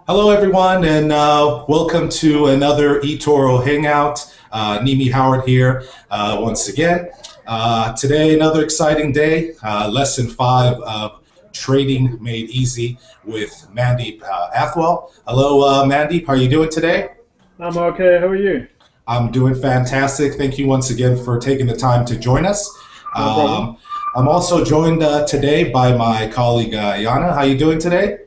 Hello, everyone, and welcome to another eToro Hangout. Nimi Howard here once again. Today, another exciting day, lesson 5 of Trading Made Easy with Mandeep Athwal. Hello, Mandeep. How are you doing today? I'm okay. How are you? I'm doing fantastic. Thank you once again for taking the time to join us. No problem. I'm also joined today by my colleague, Yana. How are you doing today?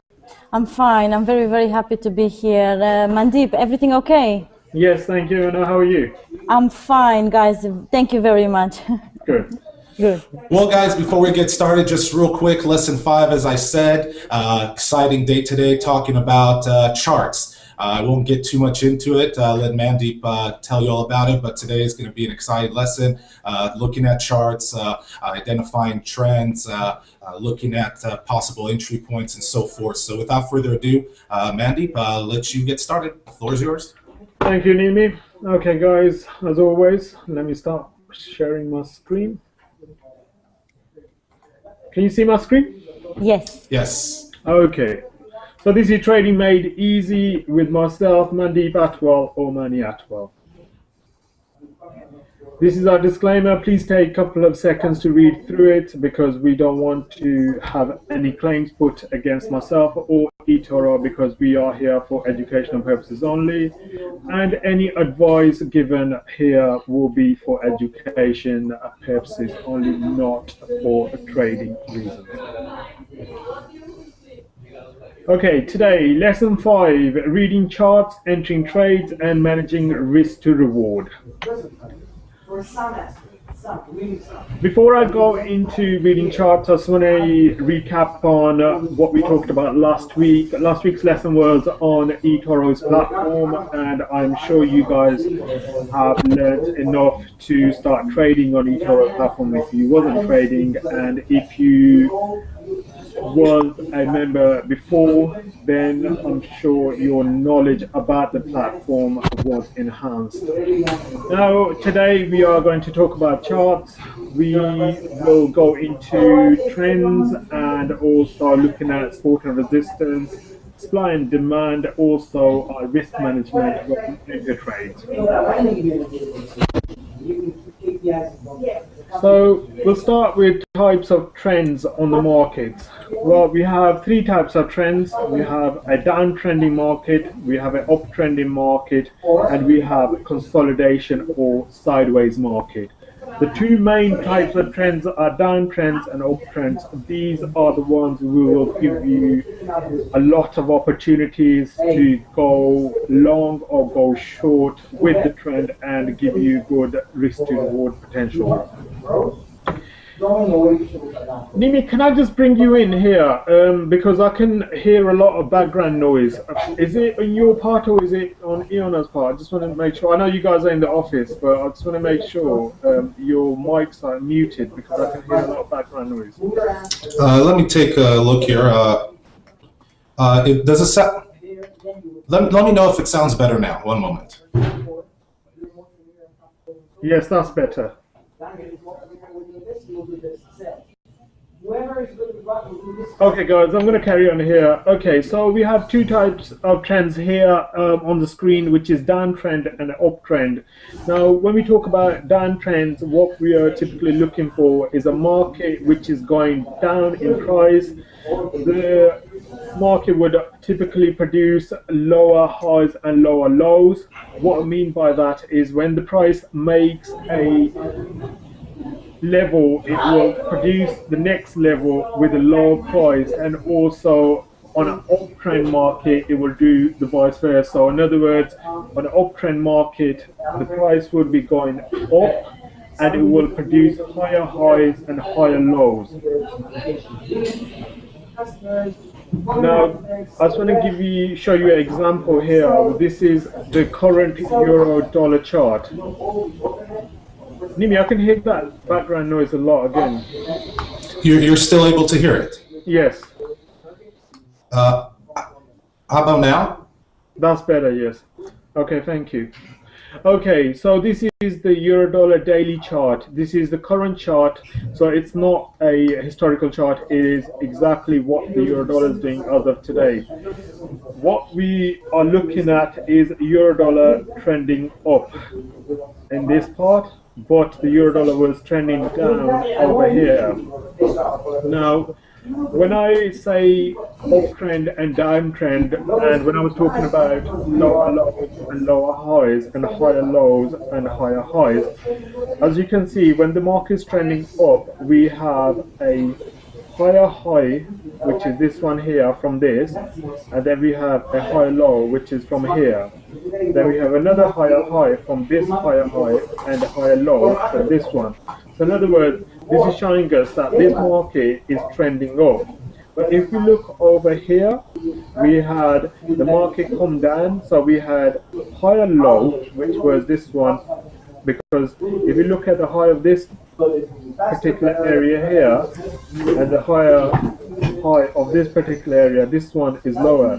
I'm fine. I'm very, very happy to be here. Mandeep, everything okay? Yes, thank you. And how are you? I'm fine, guys. Thank you very much. Good. Good. Well, guys, before we get started, just real quick, lesson 5, as I said, exciting day today, talking about charts. I won't get too much into it, let Mandeep tell you all about it, but today is going to be an exciting lesson, looking at charts, identifying trends, looking at possible entry points and so forth. So without further ado, Mandeep, let you get started. The floor is yours. Thank you, Nimi. Okay, guys, as always, let me start sharing my screen. Can you see my screen? Yes. Yes. Okay. So this is Trading Made Easy with myself, Mandeep Athwal or Mani Athwal. This is our disclaimer. Please take a couple of seconds to read through it because we don't want to have any claims put against myself or eToro because we are here for educational purposes only. And any advice given here will be for education purposes only, not for trading reasons. Okay, today, lesson 5, reading charts, entering trades, and managing risk to reward. Before I go into reading charts, I just want to recap on what we talked about last week. Last week's lesson was on eToro's platform, and I'm sure you guys have learned enough to start trading on eToro's platform if you wasn't trading, and if you was a member before, then I'm sure your knowledge about the platform was enhanced. Now, today we are going to talk about charts. We will go into trends and also looking at support and resistance, supply and demand, also risk management in the trades. So we'll start with types of trends on the markets. Well, we have 3 types of trends. We have a downtrending market, we have an uptrending market, and we have consolidation or sideways market. The 2 main types of trends are downtrends and uptrends. These are the ones who will give you a lot of opportunities to go long or go short with the trend and give you good risk to reward potential. Nimi, can I just bring you in here because I can hear a lot of background noise. Is it on your part or is it on Iona's part? I just want to make sure. I know you guys are in the office, but I just want to make sure your mics are muted because I can hear a lot of background noise. Let me take a look here. Does it sound? Let me know if it sounds better now. One moment. Yes, that's better. Okay, guys, I'm going to carry on here. Okay, so we have 2 types of trends here on the screen, which is downtrend and uptrend. Now, when we talk about downtrends, what we are typically looking for is a market which is going down in price. The market would typically produce lower highs and lower lows. What I mean by that is when the price makes a level, it will produce the next level with a lower price, and also on an uptrend market it will do the vice versa. So in other words, on an uptrend market the price would be going up and it will produce higher highs and higher lows. Now, I just want to show you an example here. This is the current euro-dollar chart. Nimi, I can hear that background noise a lot again. You're still able to hear it? Yes. How about now? That's better, yes. Okay, thank you. Okay, so this is the euro dollar daily chart. This is the current chart. So it's not a historical chart. It is exactly what the euro dollar is doing as of today. What we are looking at is euro dollar trending up in this part, but the euro dollar was trending down over here. Now, when I say uptrend and downtrend, and when I was talking about lower lows and lower highs, and higher lows and higher highs, as you can see, when the market is trending up, we have a higher high, which is this one here from this, and then we have a higher low, which is from here. Then we have another higher high from this higher high and a higher low from this one. So in other words, this is showing us that this market is trending up. But if we look over here, we had the market come down, so we had higher low, which was this one, because if you look at the high of this particular area here and the higher high of this particular area, this one is lower,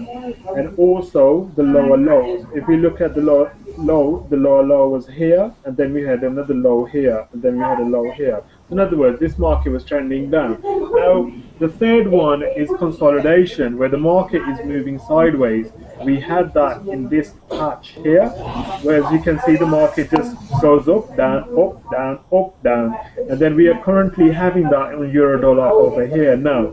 and also the lower lows. If we look at the lower low was here, and then we had another low here, and then we had a low here. In other words, this market was trending down. Now, the third one is consolidation, where the market is moving sideways. We had that in this patch here, where as you can see, the market just goes up, down, up, down, up, down. And then we are currently having that on euro dollar over here now.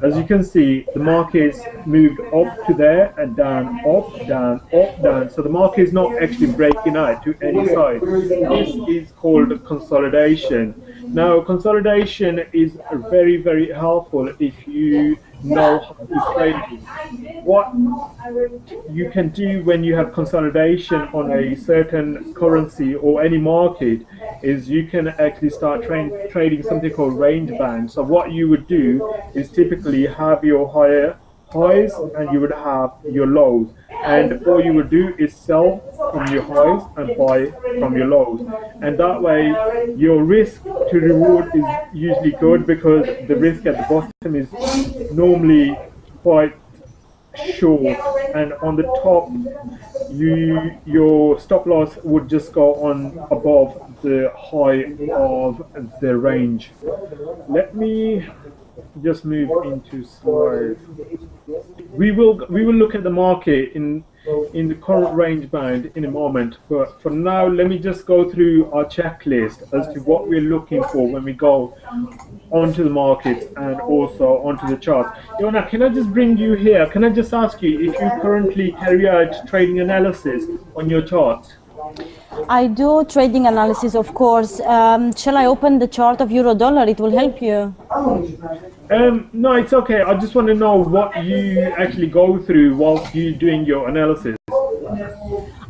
As you can see, the market's moved up to there and down, up, down, up, down. So the market is not actually breaking out to any side. This is called consolidation. Now, consolidation is very, very helpful if you know how to trade it. What you can do when you have consolidation on a certain currency or any market is you can actually start trading something called range band. So what you would do is typically have your higher highs and you would have your lows, and all you would do is sell from your highs and buy from your lows, and that way your risk to reward is usually good, because the risk at the bottom is normally quite short, and on the top your stop loss would just go on above the high of the range. Let me just move into slides. We will look at the market in the current range band in a moment, but for now let me just go through our checklist as to what we're looking for when we go onto the market and also onto the charts. Yona, can I just bring you here? Can I just ask you if you currently carry out trading analysis on your charts? I do trading analysis, of course. Shall I open the chart of euro dollar? It will help you. No, it's okay. I just want to know what you actually go through whilst you're doing your analysis.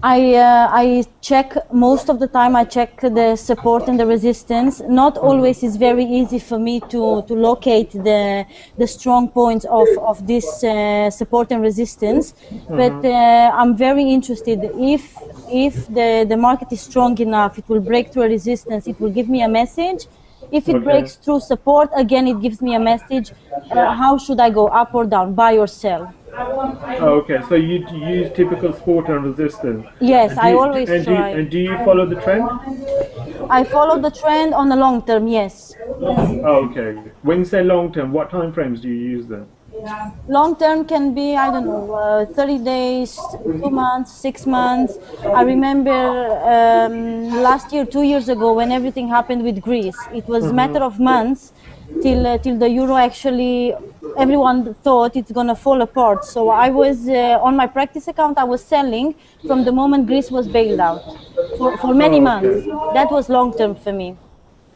I check, most of the time I check the support and the resistance. Not always is very easy for me to locate the strong points of this support and resistance, but I'm very interested if the market is strong enough, it will break through a resistance, it will give me a message. If it breaks through support, again it gives me a message. How should I go, up or down, buy or sell? Okay, so you use typical support and resistance. Yes, I always try. And do you follow the trend? I follow the trend on the long term, yes. Okay. When you say long term, what time frames do you use then? Long term can be, I don't know, 30 days, 2 months, 6 months. I remember last year, 2 years ago, when everything happened with Greece, it was a matter of months till the euro actually, everyone thought it's going to fall apart. So I was, on my practice account, I was selling from the moment Greece was bailed out for many months. That was long term for me.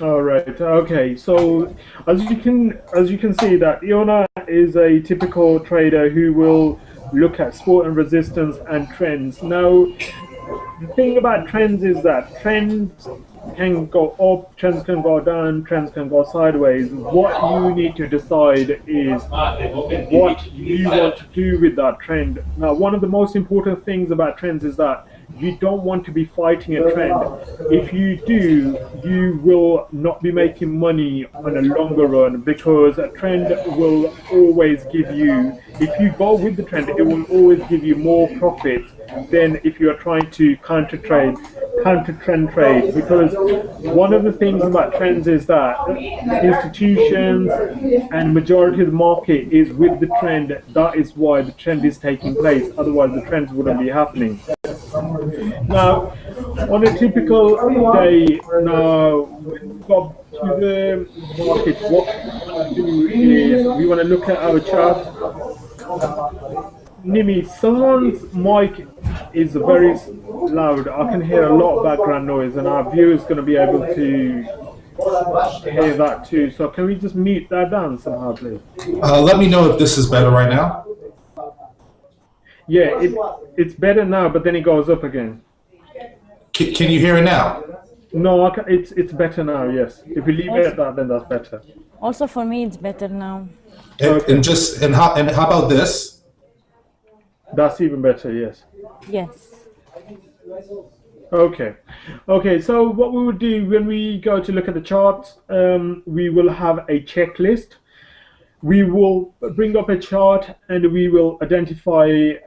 All right. Okay. So as you can see that Iona is a typical trader who will look at support and resistance and trends. Now, the thing about trends is that trends can go up, trends can go down, trends can go sideways. What you need to decide is what you want to do with that trend. Now, one of the most important things about trends is that you don't want to be fighting a trend. If you do, you will not be making money on a longer run, because a trend will always give you, if you go with the trend, it will always give you more profit than if you are trying to counter trend trade, because one of the things about trends is that institutions and majority of the market is with the trend. That is why the trend is taking place. Otherwise, the trends wouldn't be happening. Now, on a typical day, now when we go to the market, what we do is we want to look at our chart. Nimi, someone's mic is very loud. I can hear a lot of background noise, and our viewer is going to be able to hear that too. So can we just mute that down somehow, please? Let me know if this is better right now. Yeah, it's better now, but then it goes up again. Can you hear it now? No, it's better now. Yes, if we leave it at that, then that's better. Also for me, it's better now. And how about this? That's even better. Yes. Yes. Okay. So what we would do when we go to look at the charts, we will have a checklist. We will bring up a chart and we will identify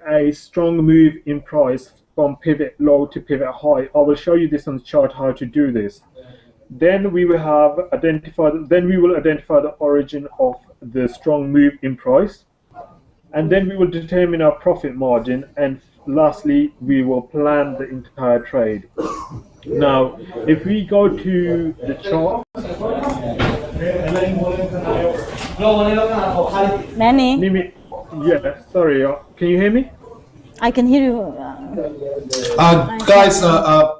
a strong move in price from pivot low to pivot high. I will show you this on the chart how to do this. Then we will identify the origin of the strong move in price, and then we will determine our profit margin, and lastly we will plan the entire trade. Now, if we go to the chart, Manny? yeah, sorry, can you hear me? I can hear you.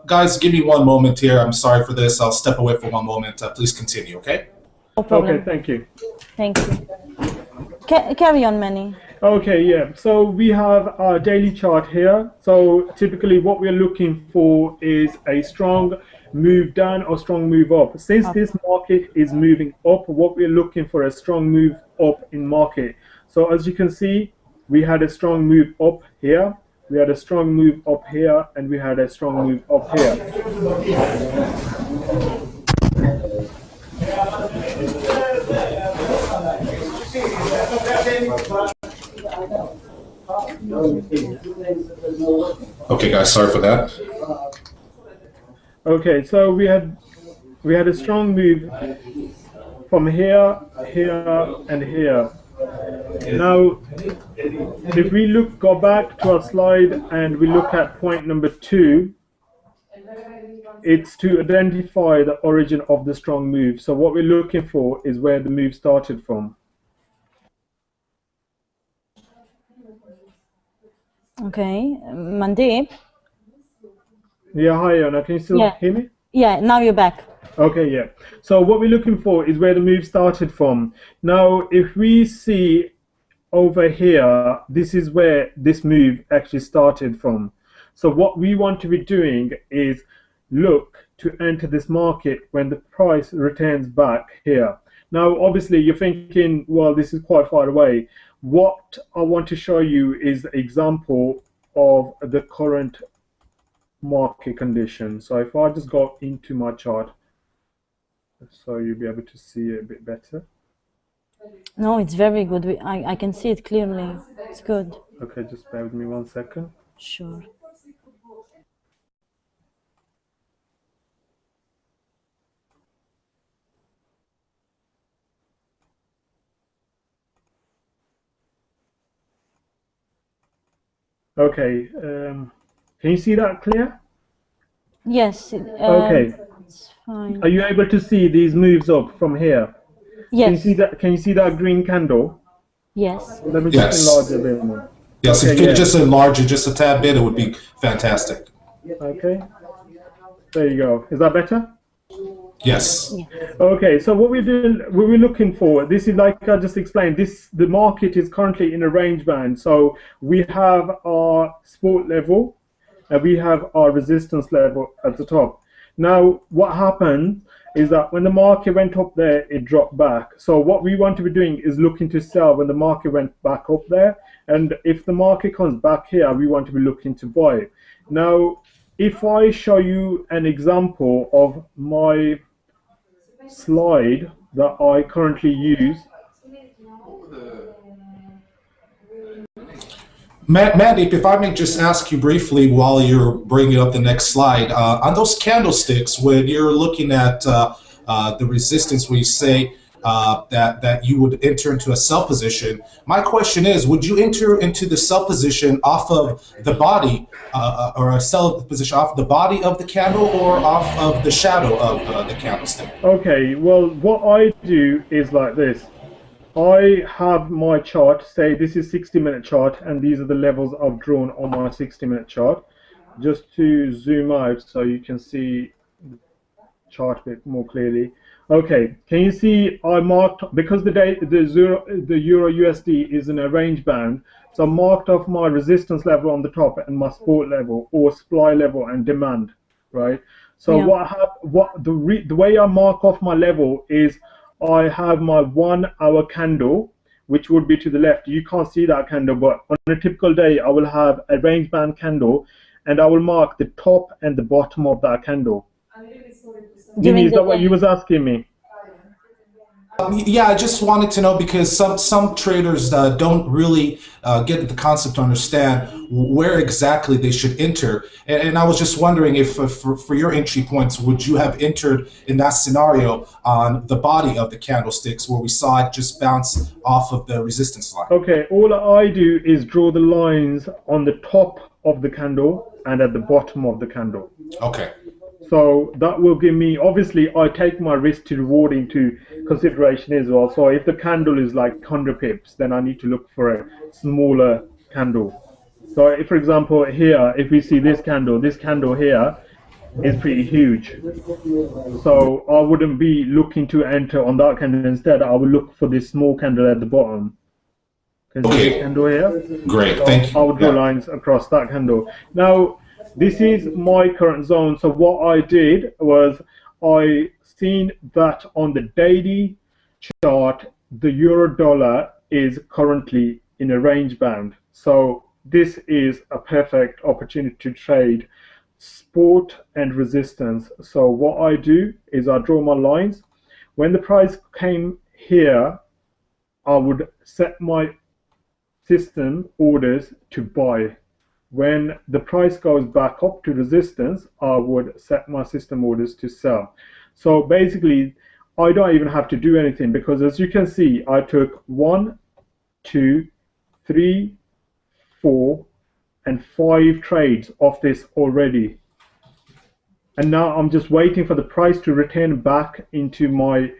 Guys, give me one moment here. I'm sorry for this. I'll step away for one moment. Please continue, okay? No problem. Okay, thank you. Thank you. Carry on, Manny. Okay, yeah. So we have our daily chart here. So typically what we're looking for is a strong move down or strong move up. Since this market is moving up, what we're looking for is a strong move up in market. So as you can see, we had a strong move up here, we had a strong move up here, and we had a strong move up here. Okay, guys, sorry for that. Okay, so we had a strong move from here, here, and here. Now, if we go back to our slide and we look at point number 2, it's to identify the origin of the strong move. So what we're looking for is where the move started from. Okay, Mandeep? Yeah, hi, Anna. Can you still hear me? Yeah, now you're back. Okay, yeah. So what we're looking for is where the move started from. Now, if we see over here, this is where this move actually started from. So what we want to be doing is look to enter this market when the price returns back here. Now, obviously, you're thinking, well, this is quite far away. What I want to show you is an example of the current market condition. So if I just go into my chart, so you'll be able to see it a bit better. No, it's very good. I can see it clearly. It's good. Okay, just bear with me 1 second. Sure. Okay, can you see that clear? Yes. Okay. It's fine. Are you able to see these moves up from here? Yes. Can you see that? Can you see that green candle? Yes. Let me just enlarge it a bit more. Yes, okay, if you could just enlarge it just a tad bit, it would be fantastic. Okay. There you go. Is that better? Yes. Yeah. Okay, so what we're looking for, this is like I just explained, the market is currently in a range band. So we have our support level and we have our resistance level at the top. Now, what happened is that when the market went up there, it dropped back. So what we want to be doing is looking to sell when the market went back up there. And if the market comes back here, we want to be looking to buy. Now, if I show you an example of my slide that I currently use. Mandeep, if I may just ask you briefly while you're bringing up the next slide, on those candlesticks, when you're looking at the resistance, where you say that you would enter into a sell position, my question is, would you enter into the sell position off of the body, or a sell position off the body of the candle, or off of the shadow of the candlestick? Okay, well, what I do is like this. I have my chart, say this is 60-minute chart, and these are the levels I've drawn on my 60-minute chart. Just to zoom out so you can see the chart a bit more clearly. Okay, can you see I marked, because the Euro USD is in a range bound, so I marked off my resistance level on the top and my support level, or supply level and demand, right? So the way I mark off my level is I have my 1 hour candle, which would be to the left. You can't see that candle, but on a typical day, I will have a range band candle, and I will mark the top and the bottom of that candle. Is that what you was asking me? Yeah, I just wanted to know, because some traders don't really get the concept to understand where exactly they should enter, and I was just wondering if for your entry points, would you have entered in that scenario on the body of the candlesticks where we saw it just bounce off of the resistance line? Okay, all I do is draw the lines on the top of the candle and at the bottom of the candle. Okay. So that will give me, obviously I take my risk to reward into consideration as well. So if the candle is like 100 pips, then I need to look for a smaller candle. So if, for example, here, if we see this candle here is pretty huge. So I wouldn't be looking to enter on that candle. Instead, I would look for this small candle at the bottom. Can you see this candle here? Great, so thank you. I would draw lines across that candle. Now, this is my current zone. So what I did was I seen that on the daily chart, the euro dollar is currently in a range bound. So this is a perfect opportunity to trade support and resistance. So what I do is I draw my lines. When the price came here, I would set my system orders to buy. When the price goes back up to resistance, I would set my system orders to sell. So basically, I don't even have to do anything, because as you can see, I took 1, 2, 3, 4, and 5 trades off this already. And now I'm just waiting for the price to return back into my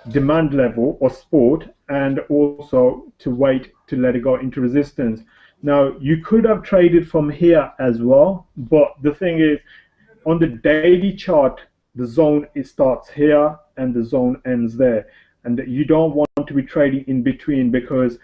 demand level or support, and also to wait to let it go into resistance. Now, you could have traded from here as well, but the thing is, on the daily chart, the zone starts here and the zone ends there. And you don't want to be trading in between, because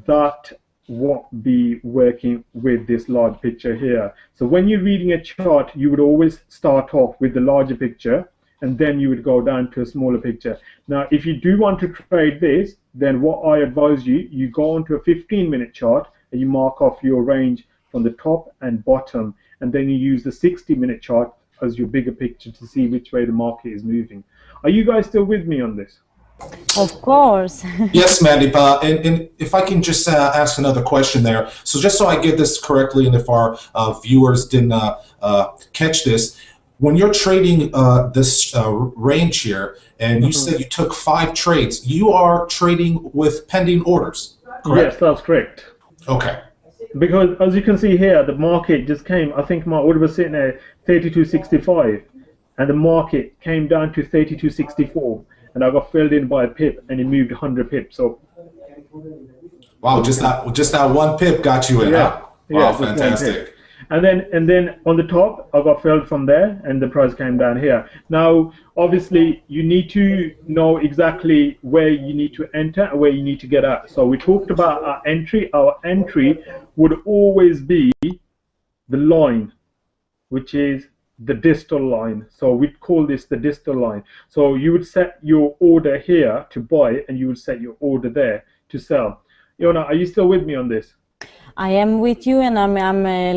that won't be working with this large picture here. So when you're reading a chart, you would always start off with the larger picture, and then you would go down to a smaller picture. Now, if you do want to trade this, then what I advise you go onto a 15-minute chart, and you mark off your range from the top and bottom, and then you use the 60-minute chart as your bigger picture to see which way the market is moving. Are you guys still with me on this? Of course. Yes, Mandeep. And if I can just ask another question there. So just so I get this correctly, and if our viewers didn't catch this, when you're trading this range here, and you said you took 5 trades, you are trading with pending orders, correct? Yes, that's correct. Okay. Because as you can see here, the market just came, I think my order was sitting at 32.65, and the market came down to 32.64, and I got filled in by a pip, and it moved 100 pips. So wow, just that 1 pip got you in. Yeah, huh? Wow, fantastic. And then on the top, I got filled from there, and the price came down here. Now, obviously, you need to know exactly where you need to enter and where you need to get out. So we talked about our entry. Our entry would always be the line, which is the distal line. So we call this the distal line. So you would set your order here to buy, and you would set your order there to sell. Yona, are you still with me on this? I am with you, and I'm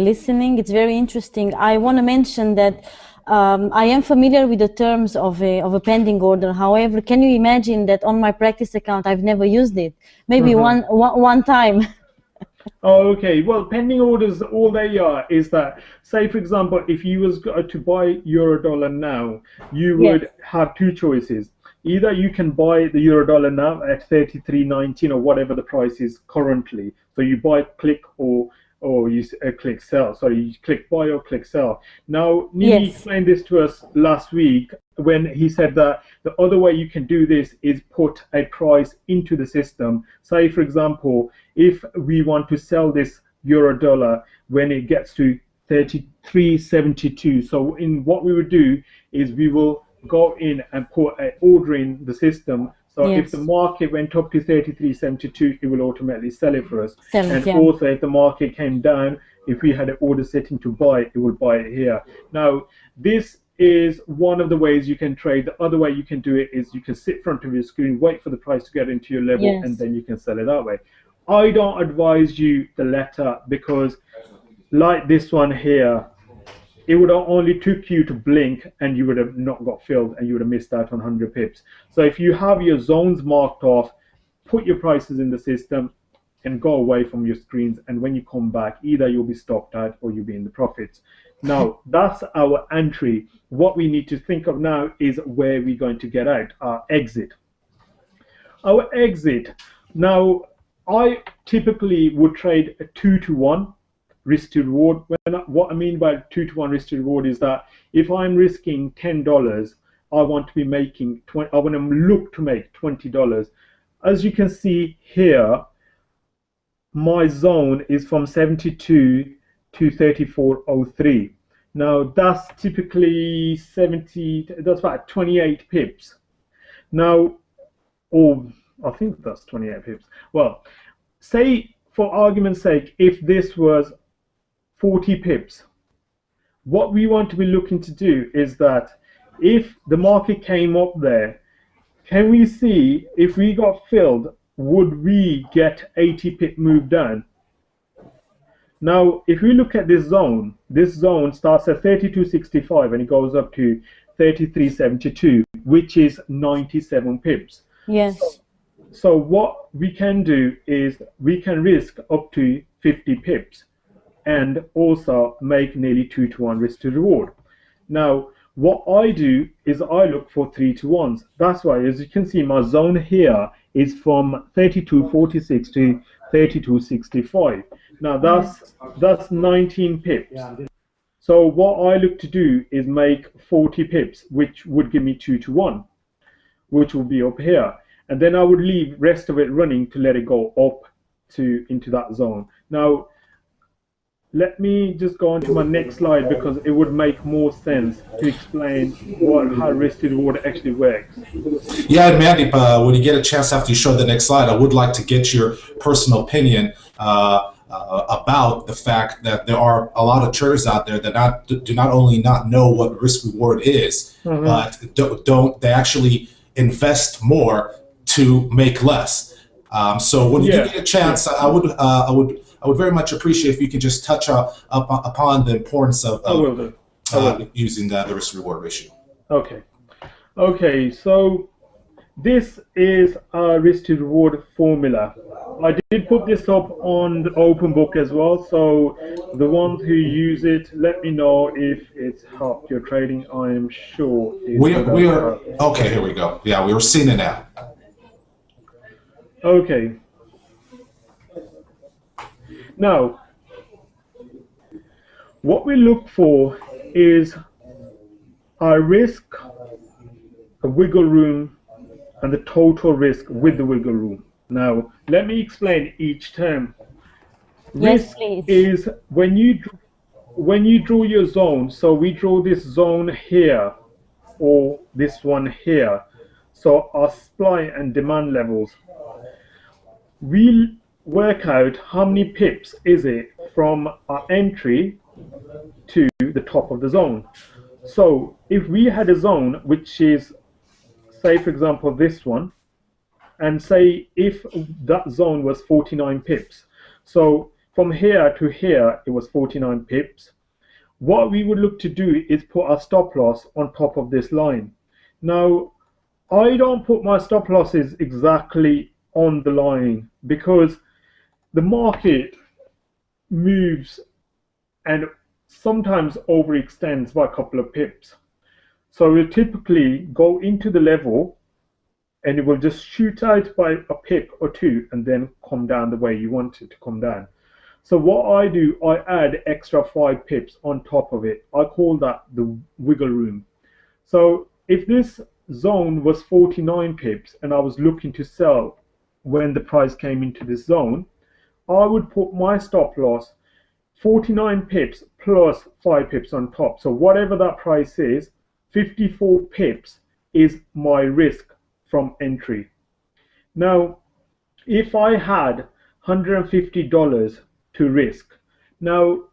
listening. It's very interesting. I want to mention that I am familiar with the terms of a pending order. However, can you imagine that on my practice account I've never used it? Maybe one time. Oh, okay. Well, pending orders, all they are is that, say, for example, if you was to buy euro dollar now, you Yes, would have two choices. Either you can buy the euro dollar now at 33.19 or whatever the price is currently. So you buy, click, or you click sell. Sorry, you click buy or click sell. Now, Nini yes, explained this to us last week when he said that the other way you can do this is put a price into the system. Say, for example, if we want to sell this euro dollar when it gets to 33.72, so in what we would do is we will go in and put an order in the system. So if the yes. market went up to 33.72, it will automatically sell it for us. Sell it, And yeah. also if the market came down, if we had an order setting to buy, it will buy it here. Now, this is one of the ways you can trade. The other way you can do it is you can sit in front of your screen, wait for the price to get into your level, and Yes, then you can sell it that way. I don't advise you the latter because, like this one here, it would have only took you to blink and you would have not got filled and you would have missed out on 100 pips. So if you have your zones marked off, put your prices in the system and go away from your screens. And when you come back, either you'll be stopped out or you'll be in the profits. Now, that's our entry. What we need to think of now is where we're going to get out, our exit. Our exit. Now, I typically would trade a 2-to-1 risk to reward. What I mean by 2-to-1 risk to reward is that if I'm risking $10, I want to be making 20. I want to look to make $20. As you can see here, my zone is from 72 to 34.03. Now that's typically 70. That's about 28 pips. Now, or I think that's 28 pips. Well, say for argument's sake, if this was 40 pips, what we want to be looking to do is that if the market came up there, can we see if we got filled, would we get 80 pip move down? Now, if we look at this zone starts at 32.65 and it goes up to 33.72, which is 97 pips. yes, So what we can do is we can risk up to 50 pips and also make nearly 2-to-1 risk to reward. Now, what I do is I look for 3-to-1s. That's why, as you can see, my zone here is from 32.46 to 32.65. Now that's 19 pips. So what I look to do is make 40 pips, which would give me 2-to-1, which will be up here. And then I would leave rest of it running to let it go up into that zone. Now, let me just go on to my next slide because it would make more sense to explain how risk to reward actually works. Yeah, and Mandy, when you get a chance after you show the next slide, I would like to get your personal opinion about the fact that there are a lot of traders out there that do not only not know what risk reward is, but they actually invest more to make less. So when you do get a chance, I would very much appreciate if you could just touch upon the importance of using the risk reward ratio. Okay. Okay, so this is a risk to reward formula. I did put this up on the open book as well, so the ones who use it, let me know if it's helped your trading. I am sure we are okay. Here we go. Yeah, we were seeing it now. Okay. Now, what we look for is our risk, a wiggle room, and the total risk with the wiggle room. Now, let me explain each term. yes, Risk please. is when you draw your zone. So we draw this zone here, or this one here. So our supply and demand levels. We'll work out how many pips is it from our entry to the top of the zone. So if we had a zone which is, say for example this one, and say if that zone was 49 pips, so from here to here it was 49 pips, what we would look to do is put our stop loss on top of this line. Now, I don't put my stop losses exactly on the line because the market moves and sometimes overextends by a couple of pips. So it will typically go into the level and it will just shoot out by a pip or two and then come down the way you want it to come down. So what I do, I add extra 5 pips on top of it. I call that the wiggle room. So if this zone was 49 pips and I was looking to sell when the price came into this zone, I would put my stop loss 49 pips plus 5 pips on top. So whatever that price is, 54 pips is my risk from entry. Now, if I had $150 to risk, now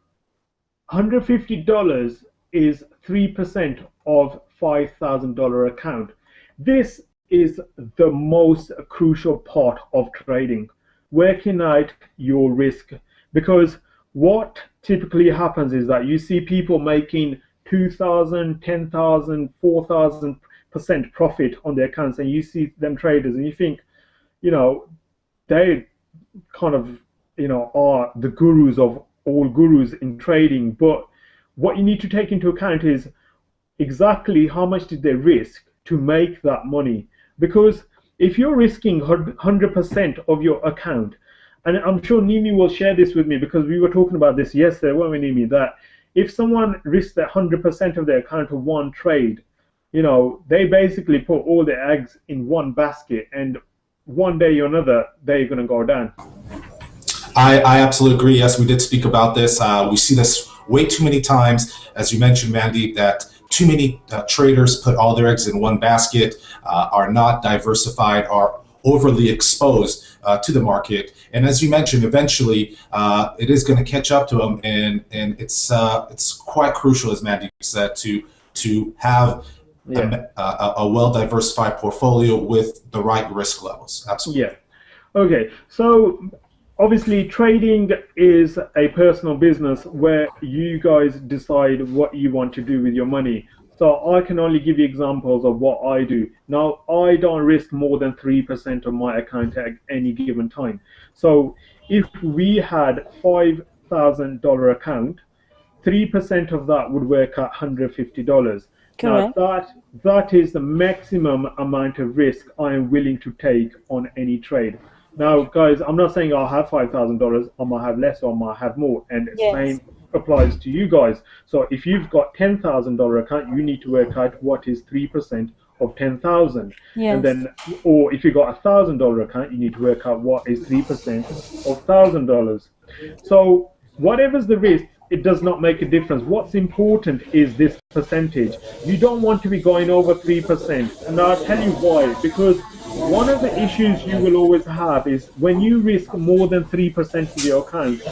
$150 is 3% of $5,000 account. This is the most crucial part of trading, working out your risk, because what typically happens is that you see people making 2,000, 10,000, 4,000% profit on their accounts, and you see them traders and you think, they kind of, are the gurus of all gurus in trading. But what you need to take into account is exactly how much did they risk to make that money. Because if you're risking 100% of your account, and I'm sure Nimi will share this with me because we were talking about this yesterday, weren't we, Nimi, that if someone risks their 100% of their account of one trade, they basically put all their eggs in one basket, and one day or another, they're going to go down. I absolutely agree. Yes, we did speak about this. We see this way too many times, as you mentioned, Mandeep, that too many traders put all their eggs in one basket, are not diversified, are overly exposed to the market. And as you mentioned, eventually it is going to catch up to them, and it's quite crucial, as Mandeep said, to have a well-diversified portfolio with the right risk levels. Absolutely. Yeah. Okay. So obviously, trading is a personal business where you guys decide what you want to do with your money. So I can only give you examples of what I do. Now, I don't risk more than 3% of my account at any given time. So if we had $5,000 account, 3% of that would work at $150. Correct. Now, that is the maximum amount of risk I am willing to take on any trade. Now, guys, I'm not saying I'll have $5,000. I might have less or I might have more. And the same applies to you guys. So if you've got $10,000 account, you need to work out what is 3% of 10,000. Yes. And then, or if you got $1,000 account, you need to work out what is 3% of $1,000. So whatever's the risk, it does not make a difference. What's important is this percentage. You don't want to be going over 3%. And I'll tell you why. Because one of the issues you will always have is when you risk more than 3% of your account,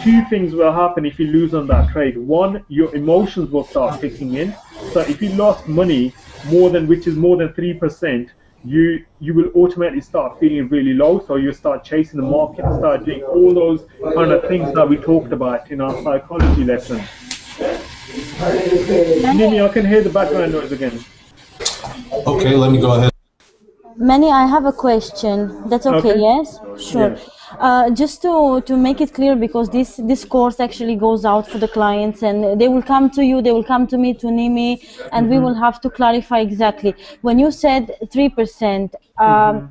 two things will happen if you lose on that trade. One, your emotions will start kicking in. So if you lost money which is more than 3%, you will automatically start feeling really low. So you start chasing the market and start doing all those kind of things that we talked about in our psychology lesson. Nimi, I can hear the background noise again. Okay, let me go ahead. Manny, I have a question. That's okay, yes? Sure. Yeah. Just to make it clear, because this course actually goes out for the clients, and they will come to you, they will come to me, to Nimi, and we will have to clarify exactly. When you said 3%,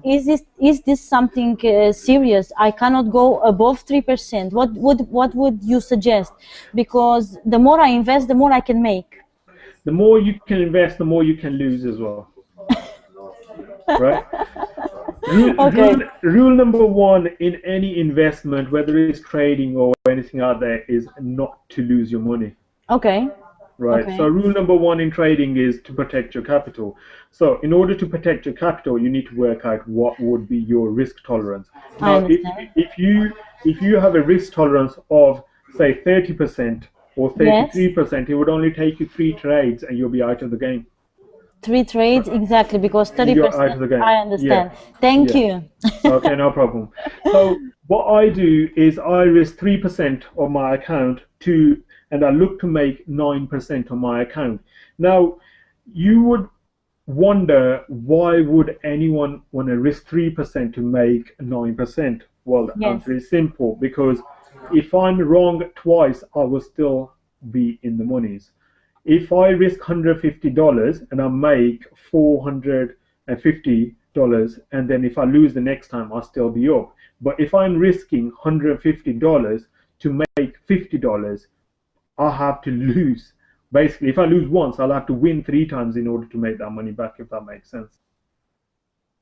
is this something serious? I cannot go above 3%. What would you suggest? Because the more I invest, the more I can make. The more you can invest, the more you can lose as well. Right? Rule number one in any investment, whether it's trading or anything out there, is not to lose your money. Okay. Right. Okay. So rule number one in trading is to protect your capital. So in order to protect your capital, you need to work out what would be your risk tolerance. Now, if you have a risk tolerance of say 30% or 33%, it would only take you 3 trades and you'll be out of the game. 3 trades, exactly, because 30%, I understand. Thank you. Okay, no problem. So what I do is I risk 3% of my account and I look to make 9% on my account. Now, you would wonder, why would anyone want to risk 3% to make 9%? Well, the Yes. answer is simple, because if I'm wrong twice, I will still be in the monies. If I risk $150 and I make $450, and then if I lose the next time, I'll still be up. But if I'm risking $150 to make $50, I have to lose. Basically, if I lose once, I'll have to win 3 times in order to make that money back, if that makes sense.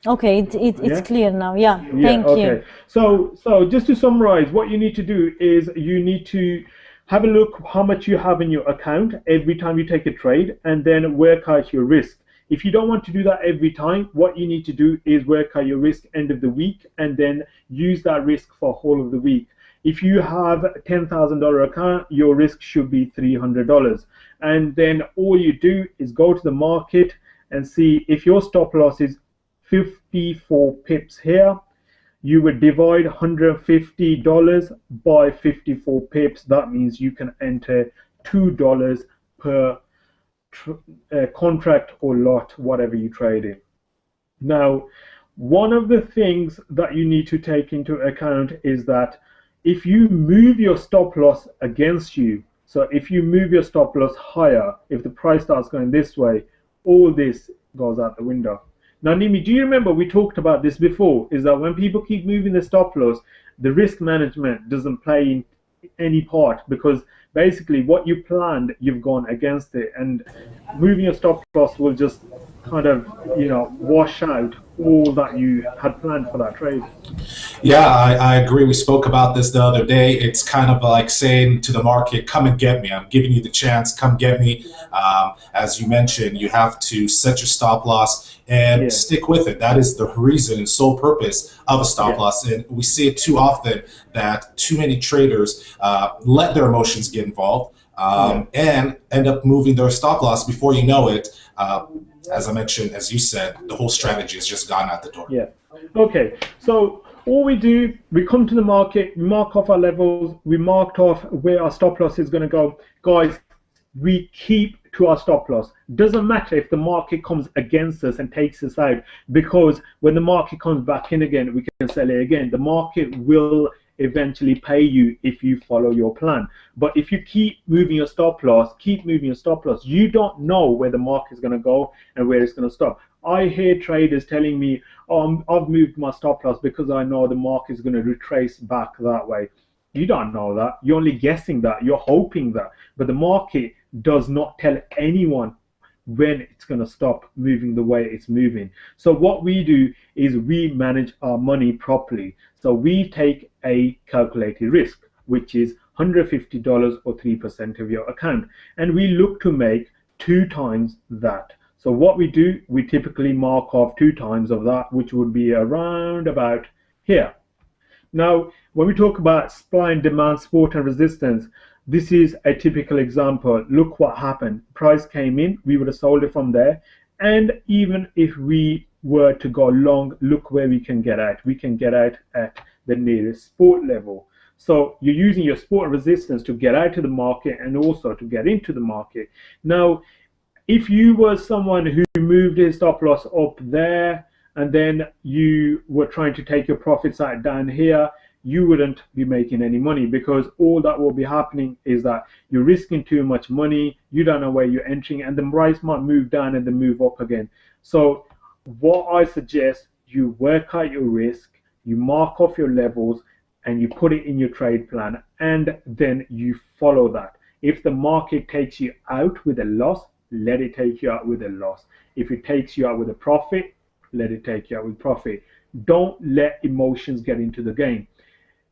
Okay, it's Yeah? clear now. Yeah, Yeah, thank you. okay. So just to summarize, what you need to do is you need to have a look how much you have in your account every time you take a trade, and then work out your risk. If you don't want to do that every time, what you need to do is work out your risk end of the week, and then use that risk for whole of the week. If you have a $10,000 account, your risk should be $300. And then all you do is go to the market and see if your stop loss is 54 pips here. You would divide $150 by 54 pips. That means you can enter $2 per contract or lot, whatever you trade in. Now, one of the things that you need to take into account is that if you move your stop loss against you, so if you move your stop loss higher, if the price starts going this way, all this goes out the window. Now, Nimi, do you remember we talked about this before, is that when people keep moving the stop loss, the risk management doesn't play in any part, because basically what you planned, you've gone against it, and moving your stop loss will just kind of, wash out all that you had planned for that trade. Yeah, I agree. We spoke about this the other day. It's kind of like saying to the market, come and get me. I'm giving you the chance, come get me. As you mentioned, you have to set your stop loss and stick with it. That is the reason and sole purpose of a stop loss. And we see it too often that too many traders let their emotions get involved and end up moving their stop loss. Before you know it, as I mentioned, as you said, the whole strategy has just gone out the door. Yeah. Okay. So all we do, we come to the market, we mark off our levels, we marked off where our stop loss is going to go. Guys, we keep to our stop loss. Doesn't matter if the market comes against us and takes us out, because when the market comes back in again, we can sell it again. The market will eventually pay you if you follow your plan. But if you keep moving your stop loss, you don't know where the market is going to go and where it's going to stop. I hear traders telling me, oh, I've moved my stop loss because I know the market is going to retrace back that way. You don't know that. You're only guessing that. You're hoping that. But the market does not tell anyone when it's going to stop moving the way it's moving. So what we do is we manage our money properly. So we take a calculated risk, which is $150 or 3% of your account. And we look to make 2 times that. So what we do, we typically mark off 2 times of that, which would be around about here. Now, when we talk about supply and demand, support and resistance, this is a typical example. Look what happened. Price came in, we would have sold it from there. And even if we were to go long, look where we can get at. We can get out at the nearest support level. So you're using your support and resistance to get out of the market and also to get into the market. Now, if you were someone who moved his stop loss up there and then you were trying to take your profits out down here, you wouldn't be making any money, because all that will be happening is that you're risking too much money, you don't know where you're entering, and the price might move down and then move up again. So what I suggest, you work out your risk, you mark off your levels, and you put it in your trade plan, and then you follow that. If the market takes you out with a loss, let it take you out with a loss. If it takes you out with a profit, let it take you out with profit. Don't let emotions get into the game.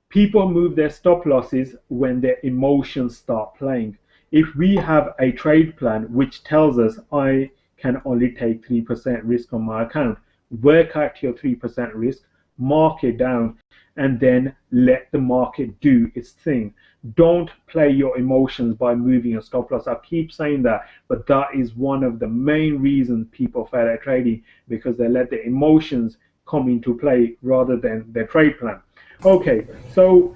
People move their stop losses when their emotions start playing. If we have a trade plan which tells us I can only take 3% risk on my account, work out your 3% risk, mark it down, and then let the market do its thing. Don't play your emotions by moving your stop loss. I keep saying that, but that is one of the main reasons people fail at trading, because they let the emotions come into play rather than their trade plan. Okay, so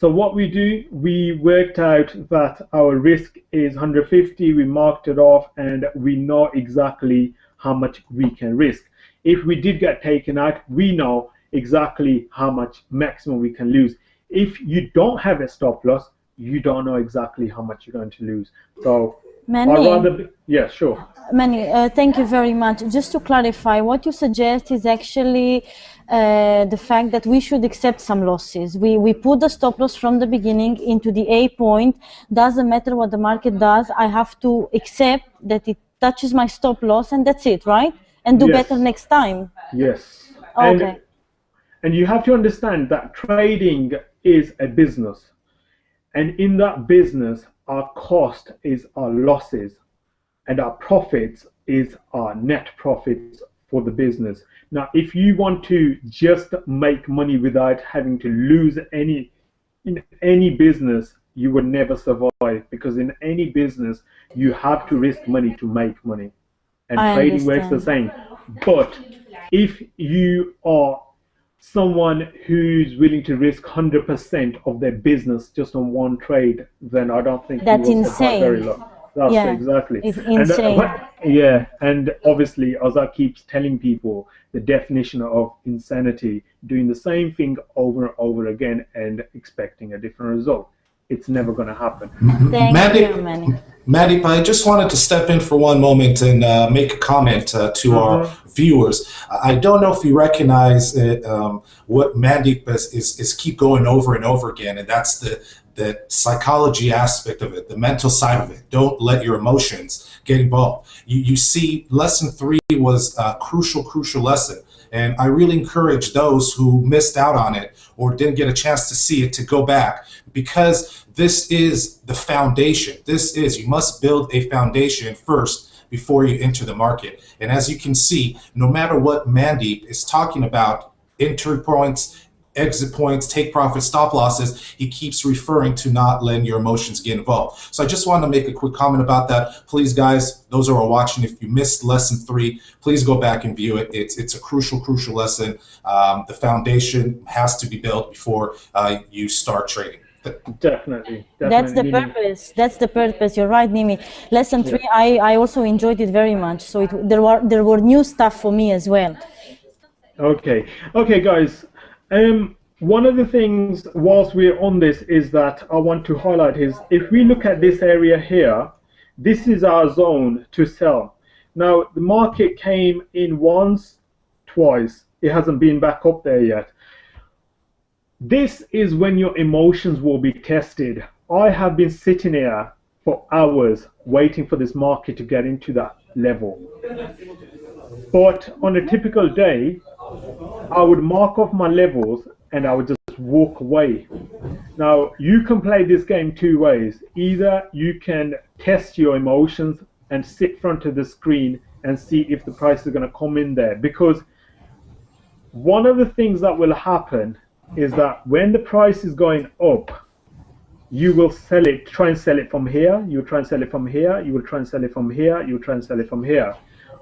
what we do, we worked out that our risk is 150, we marked it off, and we know exactly how much we can risk. If we did get taken out, we know exactly how much maximum we can lose. If you don't have a stop loss, you don't know exactly how much you're going to lose. So I'd rather, yeah, sure. Manny, thank you very much. Just to clarify, what you suggest is actually the fact that we should accept some losses. We put the stop loss from the beginning into the A point. Doesn't matter what the market does. I have to accept that it touches my stop loss, and that's it, right? And do better next time. Yes. Okay. And you have to understand that trading is a business. And in that business, our cost is our losses, and our profits is our net profits for the business. Now, if you want to just make money without having to lose any in any business, you would never survive, because in any business, you have to risk money to make money. And trading works the same. But if you are someone who's willing to risk 100% of their business just on one trade, then I don't think that's insane. Very low. That's exactly. It's insane. And obviously, as I keep telling people, the definition of insanity, doing the same thing over and over again and expecting a different result. It's never going to happen. Thank you, Manny. Mandy, I just wanted to step in for one moment and make a comment to our viewers. I don't know if you recognize it, what Mandeep is keep going over and over again, and that's the psychology aspect of it, the mental side of it. Don't let your emotions get involved. You see, lesson 3 was a crucial lesson. And I really encourage those who missed out on it or didn't get a chance to see it to go back, because this is the foundation. You must build a foundation first before you enter the market. And as you can see, no matter what Mandeep is talking about, entry points, exit points, take profit, stop losses, he keeps referring to not letting your emotions get involved. So I just wanted to make a quick comment about that. Please, guys, those who are watching, if you missed lesson 3, please go back and view it. It's a crucial lesson. The foundation has to be built before you start trading. Definitely. That's the purpose. That's the purpose. You're right, Nimi. Lesson 3, I also enjoyed it very much. So there were new stuff for me as well. Okay, guys. One of the things whilst we're on this is that I want to highlight is, if we look at this area here, this is our zone to sell. Now the market came in once, twice. It hasn't been back up there yet. This is when your emotions will be tested. I have been sitting here for hours waiting for this market to get into that level. But on a typical day, I would mark off my levels and I would just walk away. Now, you can play this game 2 ways. Either you can test your emotions and sit in front of the screen and see if the price is going to come in there. Because one of the things that will happen is that when the price is going up, you will sell it, try and sell it from here, you will try and sell it from here, you will try and sell it from here, you will try and sell it from here.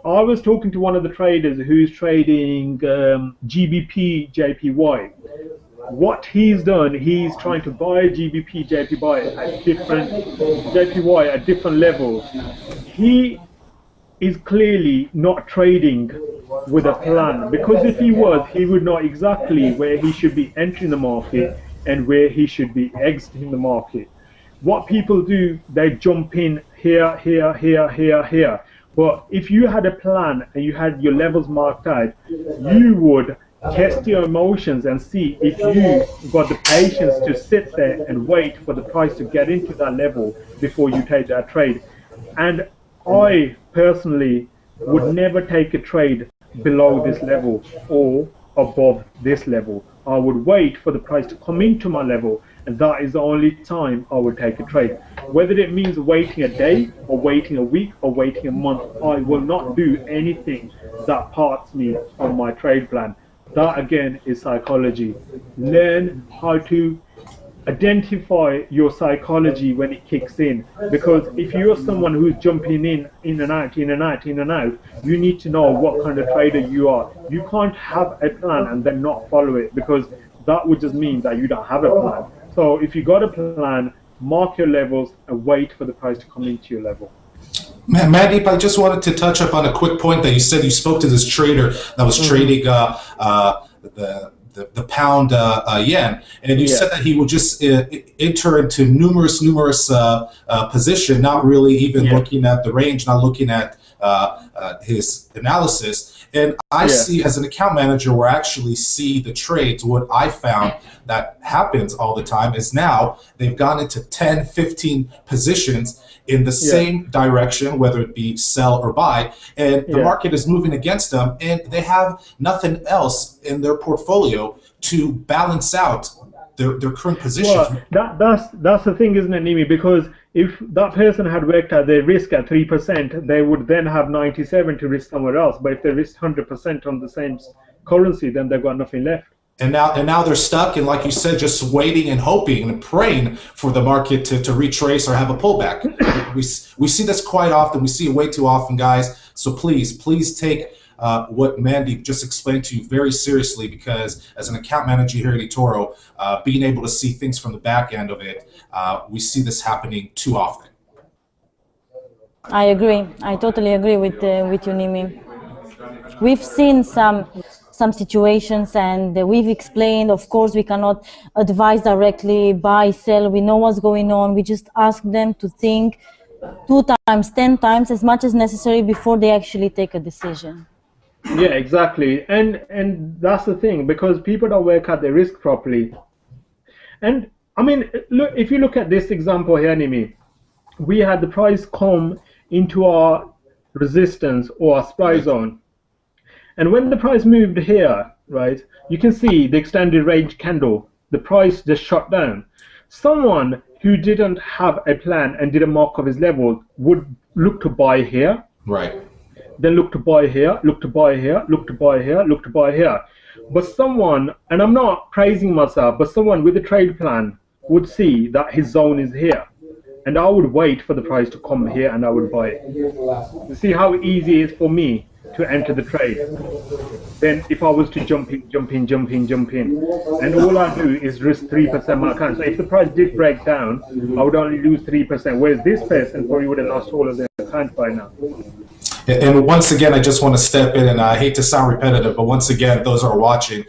I was talking to one of the traders who's trading GBP JPY. What he's done, he's trying to buy GBP JPY at different levels. He is clearly not trading with a plan, because if he was, he would know exactly where he should be entering the market and where he should be exiting the market. What people do, they jump in here, here, here, here, here. But if you had a plan and you had your levels marked out, you would test your emotions and see if you got the patience to sit there and wait for the price to get into that level before you take that trade. And I personally would never take a trade below this level or above this level. I would wait for the price to come into my level, and that is the only time I would take a trade. Whether it means waiting a day or waiting a week or waiting a month, I will not do anything that parts me on my trade plan. That again is psychology. Learn how to identify your psychology when it kicks in, because if you're someone who's jumping in and out, you need to know what kind of trader you are. You can't have a plan and then not follow it, because that would just mean that you don't have a plan. So if you got a plan, mark your levels and wait for the price to come into your level. Mandeep, I just wanted to touch up on a quick point that you said you spoke to this trader that was trading the pound yen, and you said that he will just enter into numerous position, not really even looking at the range, not looking at his analysis. And I see, as an account manager, where I actually see the trades, what I found that happens all the time is now they've gone into 10, 15 positions in the same direction, whether it be sell or buy, and the market is moving against them, and they have nothing else in their portfolio to balance out their current position. Well, that's the thing, isn't it, Nimi? Because if that person had worked out their risk at 3%, they would then have 97 to risk somewhere else. But if they risk 100% on the same currency, then they've got nothing left. And now they're stuck, and like you said, just waiting and hoping and praying for the market to retrace or have a pullback. We see this quite often. We see it way too often, guys. So please take what Mandeep just explained to you very seriously, because as an account manager here at eToro, being able to see things from the back end of it, we see this happening too often. I agree. I totally agree with you, Nimi. We've seen some situations, and we've explained. Of course, we cannot advise directly, buy, sell. We know what's going on. We just ask them to think 2 times, 10 times, as much as necessary before they actually take a decision. Yeah, exactly. And that's the thing, because people don't work out their risk properly. And I mean, look, if you look at this example here, Nimi, we had the price come into our resistance or our supply zone. And when the price moved here, right, you can see the extended range candle, the price just shot down. Someone who didn't have a plan and didn't mark up his level would look to buy here. Right. Then look to buy here, look to buy here, look to buy here, look to buy here. But someone, and I'm not praising myself, but someone with a trade plan would see that his zone is here. And I would wait for the price to come here and I would buy it. You see how easy it is for me to enter the trade. Then if I was to jump in, and all I do is risk 3% my account. So if the price did break down, I would only lose 3%, whereas this person probably would have lost all of their account by now. And once again, I just want to step in, and I hate to sound repetitive, but once again, those who are watching,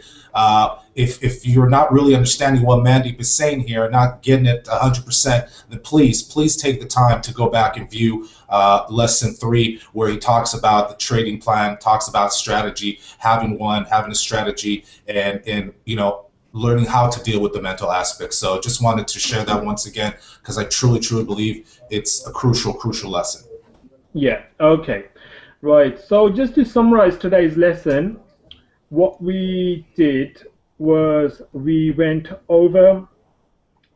if you're not really understanding what Mandeep is saying here, not getting it 100%, then please take the time to go back and view lesson 3, where he talks about the trading plan, talks about strategy, having a strategy, and you know, learning how to deal with the mental aspects. So just wanted to share that once again, because I truly believe it's a crucial lesson. Yeah, okay. Right, so just to summarize today's lesson, what we did was we went over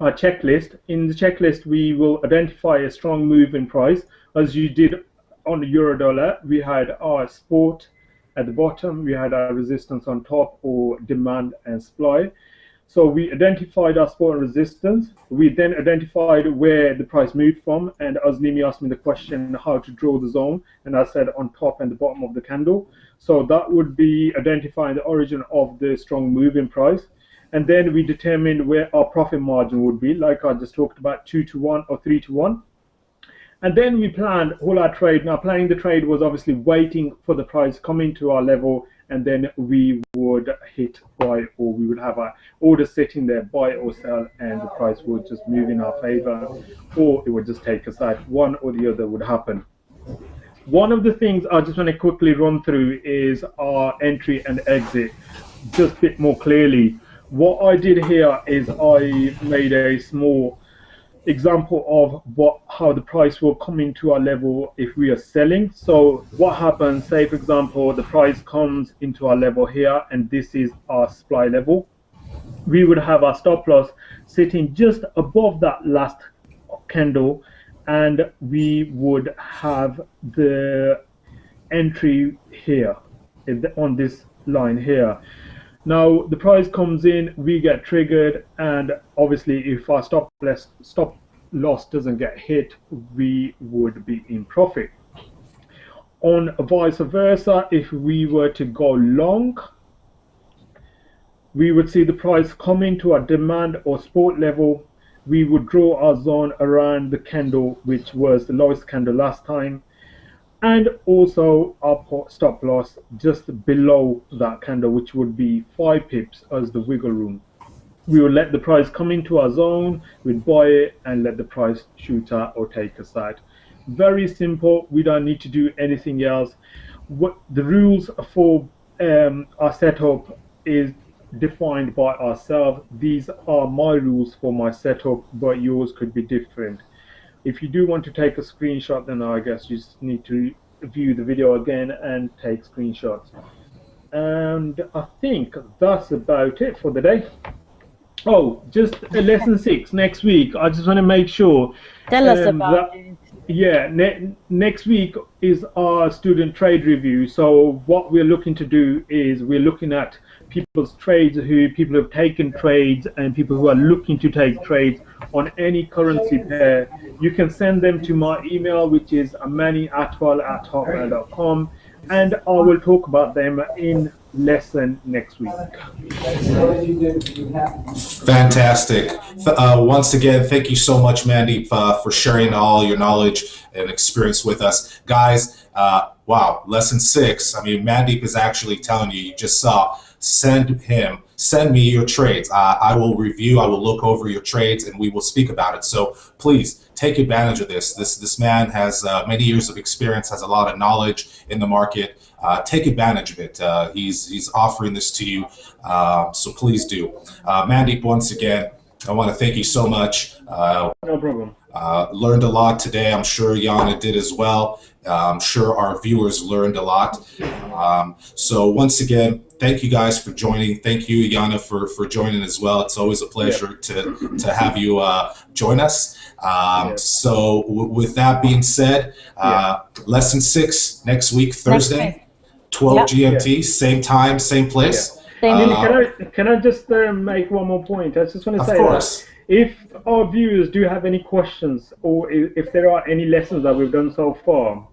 our checklist. In the checklist, we will identify a strong move in price. As you did on the euro dollar, we had our support at the bottom, we had our resistance on top, or demand and supply. So we identified our support and resistance. We then identified where the price moved from, and as Nimi asked me the question how to draw the zone, and I said on top and the bottom of the candle. So that would be identifying the origin of the strong move in price. And then we determined where our profit margin would be, like I just talked about, 2 to 1 or 3 to 1. And then we planned all our trade. Now, planning the trade was obviously waiting for the price coming to our level, and then we would hit buy, or we would have our order sitting there, buy or sell, and the price would just move in our favor, or it would just take us out. One or the other would happen. One of the things I just want to quickly run through is our entry and exit, just a bit more clearly. What I did here is I made a small example of how the price will come into our level if we are selling. So what happens, say for example, the price comes into our level here, and this is our supply level. We would have our stop loss sitting just above that last candle, and we would have the entry here on this line here. Now the price comes in, we get triggered, and obviously if our stop loss doesn't get hit, we would be in profit. On vice versa, if we were to go long, we would see the price come into our demand or support level. We would draw our zone around the candle, which was the lowest candle last time. And also I'll put stop loss just below that candle, which would be 5 pips as the wiggle room. We will let the price come into our zone, we'd buy it and let the price shoot out or take us out. Very simple. We don't need to do anything else. What the rules for our setup is defined by ourselves. These are my rules for my setup, but yours could be different. If you do want to take a screenshot, then I guess you just need to view the video again and take screenshots. And I think that's about it for the day. Oh, just lesson 6 next week. I just want to make sure. Tell us about it. Yeah, next week is our student trade review. So what we're looking to do is we're looking at people's trades, people who have taken trades and people who are looking to take trades on any currency pair. You can send them to my email, which is amaniatwal@hotmail.com, and I will talk about them in lesson next week. Fantastic. Once again, thank you so much, Mandeep, for sharing all your knowledge and experience with us. Guys, wow, lesson 6. I mean, Mandeep is actually telling you, you just saw, send me your trades. I will review, I will look over your trades, and we will speak about it. So please take advantage of this. This man has many years of experience, has a lot of knowledge in the market. Take advantage of it. He's offering this to you, so please do. Mandeep, once again, I want to thank you so much. No problem. Learned a lot today. I'm sure Yana did as well. I'm sure our viewers learned a lot. So once again, thank you guys for joining. Thank you, Yana, for joining as well. It's always a pleasure to have you join us. So with that being said, lesson 6 next week, Thursday, 12 GMT, same time, same place. Can I just make one more point? I just want to say that if our viewers do have any questions, or if there are any lessons that we've done so far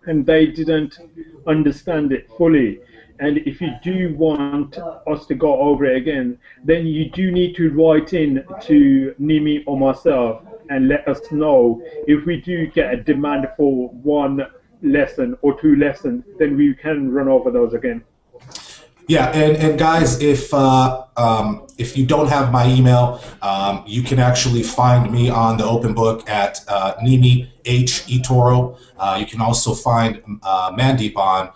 and they didn't understand it fully, and if you do want us to go over it again, then you do need to write in to Nimi or myself and let us know. If we do get a demand for 1 lesson or 2 lessons, then we can run over those again. Yeah, and guys, if you don't have my email, you can actually find me on the open book at Nimi H eToro. You can also find Mandeep on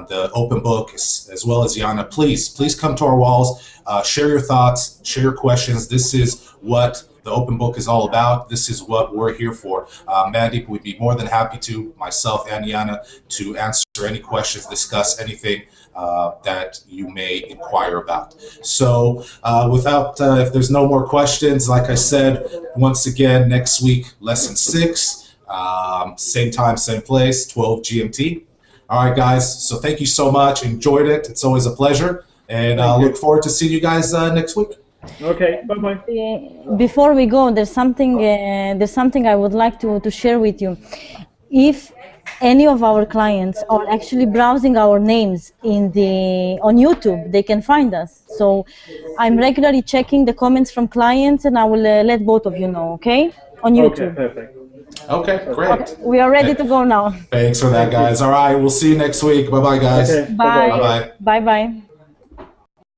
the open book, as well as Yana. Please come to our walls, share your thoughts, share your questions. This is what the open book is all about. This is what we're here for. Mandeep would be more than happy to, myself and Yana, to answer any questions, discuss anything that you may inquire about. So if there's no more questions, like I said, once again, next week, lesson 6, same time, same place, 12 GMT. All right, guys, so thank you so much. Enjoyed it. It's always a pleasure. And I look forward to seeing you guys next week. Okay, bye-bye. Before we go, there's something I would like to share with you. If any of our clients are actually browsing our names on YouTube, they can find us. So I'm regularly checking the comments from clients, and I will let both of you know, okay? On YouTube. Okay, perfect. Okay, great. Okay, we are ready to go now. Thanks for that, guys. All right, we'll see you next week. Bye-bye, guys. Okay, bye. Bye-bye. Bye-bye.